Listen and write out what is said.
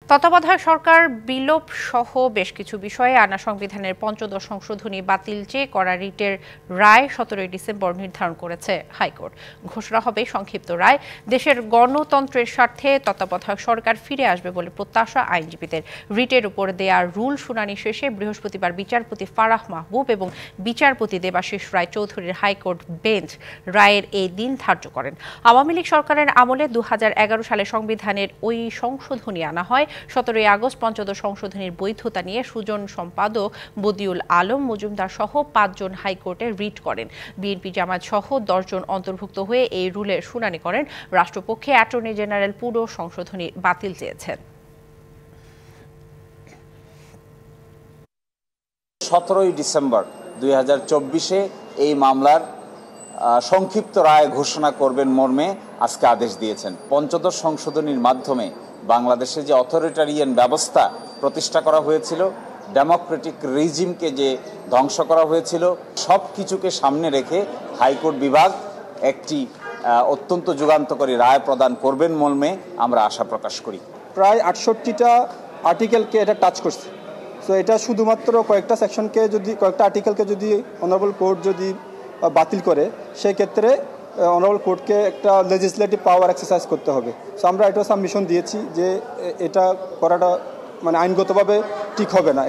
তত্ত্বাবধায়ক সরকার বিলোপ সহ বেশ কিছু বিষয়ে আনা সংবিধানের পঞ্চদশ সংশোধনী বাতিল চেয়ে করা রিটের রায় 17 ডিসেম্বর নির্ধারণ করেছে হাইকোর্ট। ঘোষণা হবে সংক্ষিপ্ত রায়। দেশের গণতন্ত্রের স্বার্থে তত্ত্বাবধায়ক সরকার ফিরে আসবে বলে প্রত্যাশা আইনজীবীদের। রিটের উপর দেয়া রুল শুনানি শেষে বৃহস্পতিবার বিচারপতি ফারাহ মাহবুব এবং বিচারপতি দেবাশিস রায় চৌধুরীর হাইকোর্ট বেঞ্চ রায়ের এই দিন ধার্য করেন। আওয়ামী লীগ সরকারের আমলে 2011 সালে সংবিধানের ওই সংশোধনী আনা হয়। 17 আগস্ট পঞ্চদশ সংশোধনীর বৈধতা নিয়ে সুজন সম্পাদক বদিউল আলম মজুমদার সহ 5 জন হাইকোর্টে রিট করেন। বিএনপি জামায়াত সহ 10 জন অন্তর্ভুক্ত হয়ে এই রুলের শুনানি করেন। রাষ্ট্রপক্ষে অ্যাটর্নি জেনারেল পুরো সংশোধনী বাতিল চেয়েছেন। 17 ডিসেম্বর 2024 এই মামলার সংক্ষিপ্ত রায় ঘোষণা করবেন মর্মে আজকে আদেশ দিয়েছেন। পঞ্চদশ সংশোধনীর মাধ্যমে বাংলাদেশে যে অথরিটারিয়ান ব্যবস্থা প্রতিষ্ঠা করা হয়েছিল, ডেমোক্রেটিক রিজিমকে যে ধ্বংস করা হয়েছিল, সব কিছুকে সামনে রেখে হাইকোর্ট বিভাগ একটি অত্যন্ত যুগান্তকারী রায় প্রদান করবেন মর্মে আমরা আশা প্রকাশ করি। প্রায় 68টা আর্টিকেলকে এটা টাচ করছে। সো এটা শুধুমাত্র কয়েকটা সেকশনকে যদি কয়েকটা আর্টিকেলকে যদি অনারেবল কোর্ট যদি বাতিল করে, সেক্ষেত্রে অনারেবল কোর্টকে একটা লেজিসলেটিভ পাওয়ার এক্সারসাইজ করতে হবে। সো আমরা এটা সাবমিশন দিয়েছি যে এটা করাটা মানে আইনগতভাবে ঠিক হবে না।